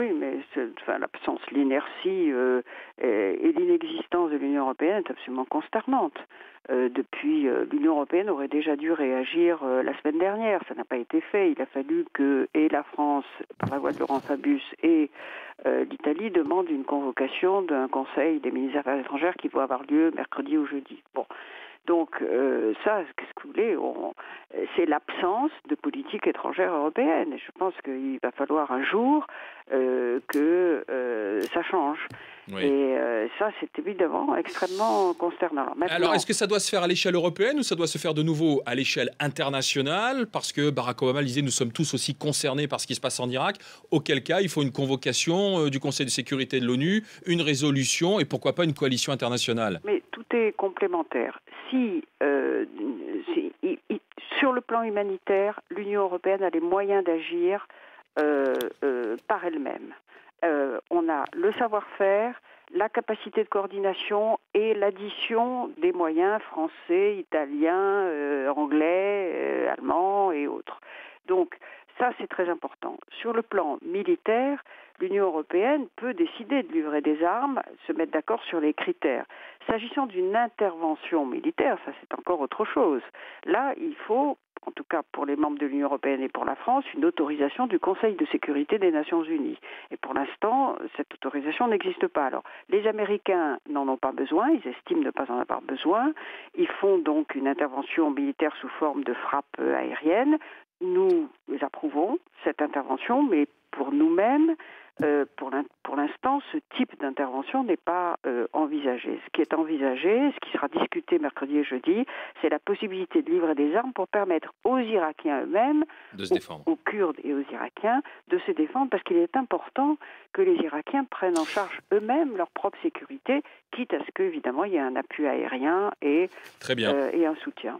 Oui, mais l'absence, l'inertie et l'inexistence de l'Union européenne est absolument consternante. L'Union européenne aurait déjà dû réagir la semaine dernière. Ça n'a pas été fait. Il a fallu que et la France, par la voix de Laurent Fabius, et l'Italie demandent une convocation d'un Conseil des ministres des Affaires étrangères qui va avoir lieu mercredi ou jeudi. Bon. Donc ça, qu'est-ce que vous voulez, c'est l'absence de politique étrangère européenne. Et je pense qu'il va falloir un jour que ça change. Oui. Et ça, c'est évidemment extrêmement consternant. Alors, Alors, maintenant, est-ce que ça doit se faire à l'échelle européenne ou ça doit se faire de nouveau à l'échelle internationale? Parce que Barack Obama disait nous sommes tous aussi concernés par ce qui se passe en Irak. Auquel cas, il faut une convocation du Conseil de sécurité de l'ONU, une résolution et pourquoi pas une coalition internationale. mais tout est complémentaire. Sur le plan humanitaire, l'Union européenne a les moyens d'agir par elle-même. On a le savoir-faire, la capacité de coordination et l'addition des moyens français, italiens, anglais, allemands et autres. Donc, ça, c'est très important. Sur le plan militaire, l'Union européenne peut décider de livrer des armes, se mettre d'accord sur les critères. S'agissant d'une intervention militaire, ça c'est encore autre chose. Là, il faut, en tout cas pour les membres de l'Union européenne et pour la France, une autorisation du Conseil de sécurité des Nations unies. Et pour l'instant, cette autorisation n'existe pas. Alors, les Américains n'en ont pas besoin, ils estiment ne pas en avoir besoin. Ils font donc une intervention militaire sous forme de frappe aérienne. Nous approuvons cette intervention, mais pour nous-mêmes, pour l'instant, ce type d'intervention n'est pas envisagé. Ce qui est envisagé, ce qui sera discuté mercredi et jeudi, c'est la possibilité de livrer des armes pour permettre aux Irakiens eux-mêmes, De se défendre. aux Kurdes et aux Irakiens, de se défendre, parce qu'il est important que les Irakiens prennent en charge eux-mêmes leur propre sécurité, quitte à ce qu'évidemment il y ait un appui aérien et Très bien. et un soutien.